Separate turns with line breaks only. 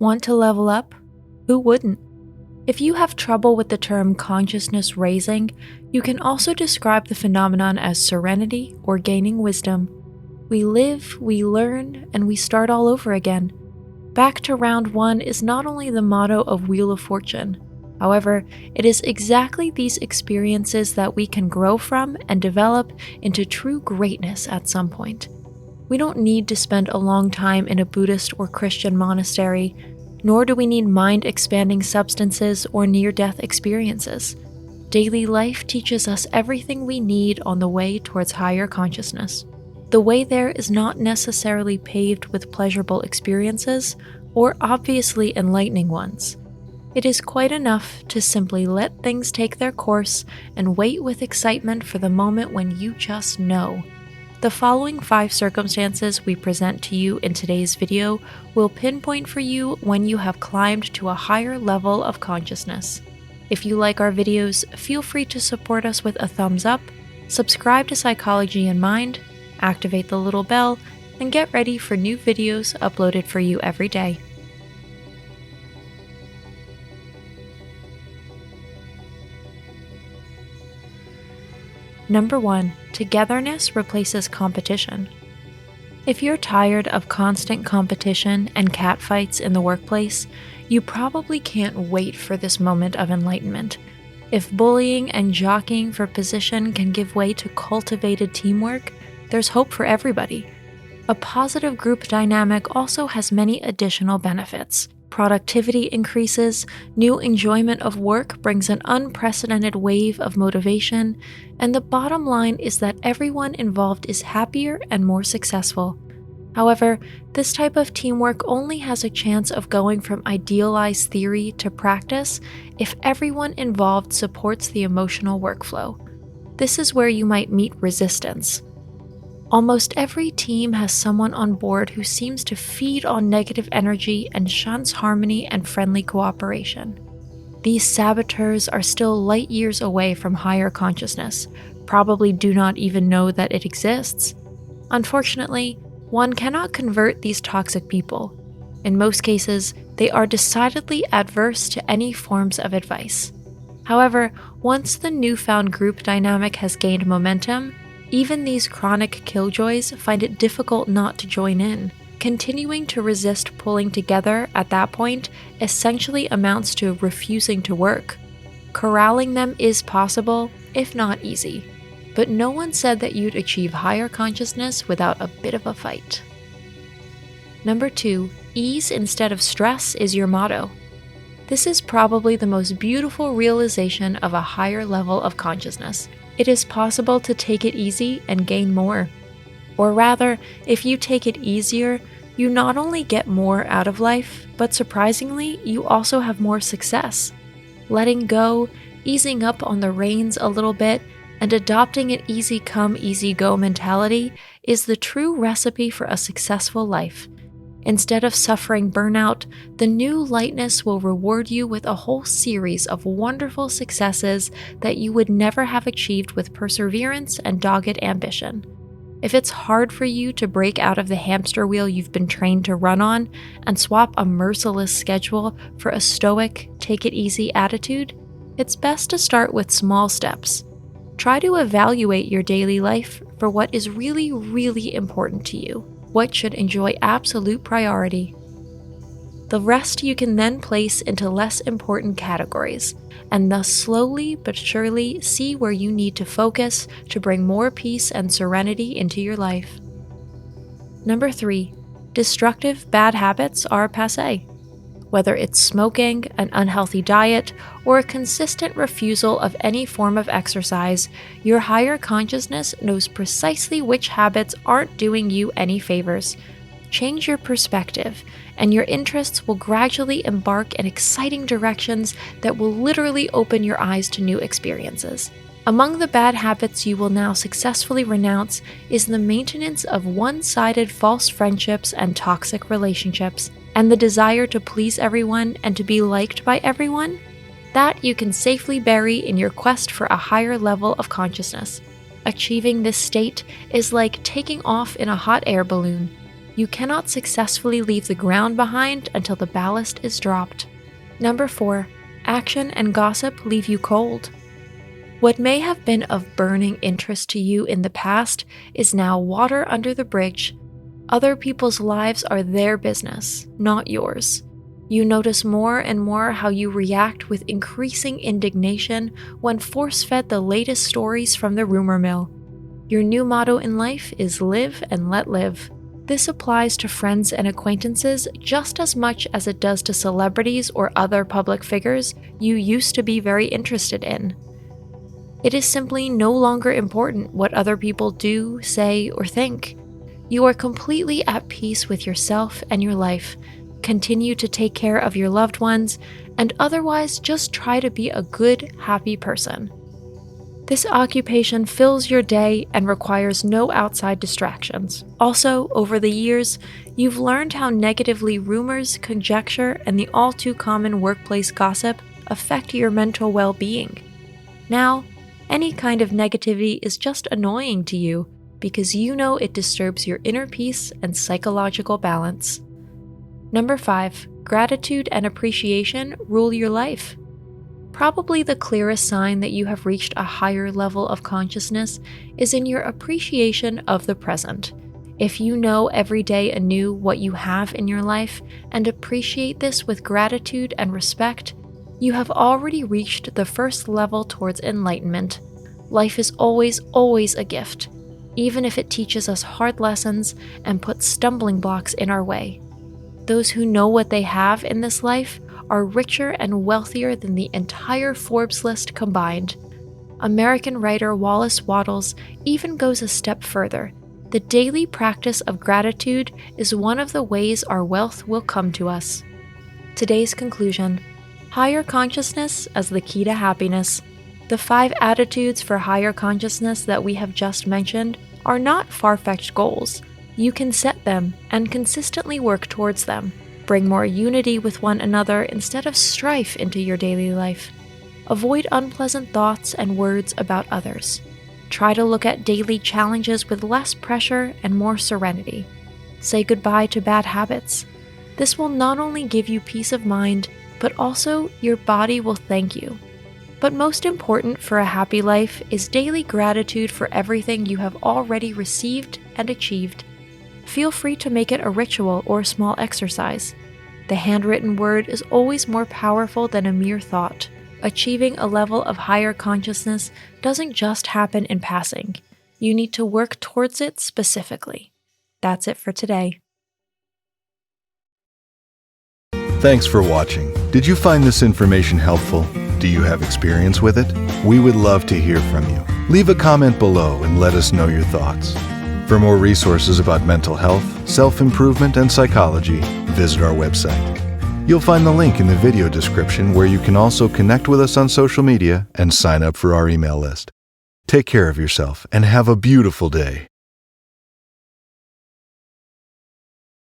Want to level up? Who wouldn't? If you have trouble with the term consciousness raising, you can also describe the phenomenon as serenity or gaining wisdom. We live, we learn, and we start all over again. Back to round one is not only the motto of Wheel of Fortune. However, it is exactly these experiences that we can grow from and develop into true greatness at some point. We don't need to spend a long time in a Buddhist or Christian monastery, nor do we need mind-expanding substances or near-death experiences. Daily life teaches us everything we need on the way towards higher consciousness. The way there is not necessarily paved with pleasurable experiences or obviously enlightening ones. It is quite enough to simply let things take their course and wait with excitement for the moment when you just know. The following 5 circumstances we present to you in today's video will pinpoint for you when you have climbed to a higher level of consciousness. If you like our videos, feel free to support us with a thumbs up, subscribe to Psychology in Mind, activate the little bell, and get ready for new videos uploaded for you every day. Number 1. Togetherness replaces competition. If you're tired of constant competition and catfights in the workplace, you probably can't wait for this moment of enlightenment. If bullying and jockeying for position can give way to cultivated teamwork, there's hope for everybody. A positive group dynamic also has many additional benefits. Productivity increases, new enjoyment of work brings an unprecedented wave of motivation, and the bottom line is that everyone involved is happier and more successful. However, this type of teamwork only has a chance of going from idealized theory to practice if everyone involved supports the emotional workflow. This is where you might meet resistance. Almost every team has someone on board who seems to feed on negative energy and shuns harmony and friendly cooperation. These saboteurs are still light years away from higher consciousness, probably do not even know that it exists. Unfortunately, one cannot convert these toxic people. In most cases, they are decidedly adverse to any forms of advice. However, once the newfound group dynamic has gained momentum, even these chronic killjoys find it difficult not to join in. Continuing to resist pulling together at that point essentially amounts to refusing to work. Corralling them is possible, if not easy. But no one said that you'd achieve higher consciousness without a bit of a fight. Number 2, ease instead of stress is your motto. This is probably the most beautiful realization of a higher level of consciousness. It is possible to take it easy and gain more. Or rather, if you take it easier, you not only get more out of life, but surprisingly, you also have more success. Letting go, easing up on the reins a little bit, and adopting an easy come, easy go mentality is the true recipe for a successful life. Instead of suffering burnout, the new lightness will reward you with a whole series of wonderful successes that you would never have achieved with perseverance and dogged ambition. If it's hard for you to break out of the hamster wheel you've been trained to run on and swap a merciless schedule for a stoic, take-it-easy attitude, it's best to start with small steps. Try to evaluate your daily life for what is really, really important to you. What should enjoy absolute priority. The rest you can then place into less important categories, and thus slowly but surely see where you need to focus to bring more peace and serenity into your life. Number 3, destructive bad habits are passé. Whether it's smoking, an unhealthy diet, or a consistent refusal of any form of exercise, your higher consciousness knows precisely which habits aren't doing you any favors. Change your perspective, and your interests will gradually embark in exciting directions that will literally open your eyes to new experiences. Among the bad habits you will now successfully renounce is the maintenance of one-sided false friendships and toxic relationships, and the desire to please everyone and to be liked by everyone. That you can safely bury in your quest for a higher level of consciousness. Achieving this state is like taking off in a hot air balloon. You cannot successfully leave the ground behind until the ballast is dropped. Number 4. Action and gossip leave you cold. What may have been of burning interest to you in the past is now water under the bridge. Other people's lives are their business, not yours. You notice more and more how you react with increasing indignation when force-fed the latest stories from the rumor mill. Your new motto in life is live and let live. This applies to friends and acquaintances just as much as it does to celebrities or other public figures you used to be very interested in. It is simply no longer important what other people do, say, or think. You are completely at peace with yourself and your life. Continue to take care of your loved ones, and otherwise just try to be a good, happy person. This occupation fills your day and requires no outside distractions. Also, over the years, you've learned how negatively rumors, conjecture, and the all too common workplace gossip affect your mental well-being. Now, any kind of negativity is just annoying to you because you know it disturbs your inner peace and psychological balance. Number 5. Gratitude and appreciation rule your life. Probably the clearest sign that you have reached a higher level of consciousness is in your appreciation of the present. If you know every day anew what you have in your life and appreciate this with gratitude and respect, you have already reached the first level towards enlightenment. Life is always a gift, even if it teaches us hard lessons and puts stumbling blocks in our way. Those who know what they have in this life are richer and wealthier than the entire Forbes list combined. American writer Wallace Wattles even goes a step further. The daily practice of gratitude is one of the ways our wealth will come to us. Today's conclusion: higher consciousness as the key to happiness. The 5 attitudes for higher consciousness that we have just mentioned are not far-fetched goals. You can set them and consistently work towards them. Bring more unity with one another instead of strife into your daily life. Avoid unpleasant thoughts and words about others. Try to look at daily challenges with less pressure and more serenity. Say goodbye to bad habits. This will not only give you peace of mind, but also your body will thank you. But most important for a happy life is daily gratitude for everything you have already received and achieved. Feel free to make it a ritual or a small exercise. The handwritten word is always more powerful than a mere thought. Achieving a level of higher consciousness doesn't just happen in passing. You need to work towards it specifically. That's it for today.
Thanks for watching. Did you find this information helpful? Do you have experience with it? We would love to hear from you. Leave a comment below and let us know your thoughts. For more resources about mental health, self-improvement, and psychology, visit our website. You'll find the link in the video description where you can also connect with us on social media and sign up for our email list. Take care of yourself and have a beautiful day.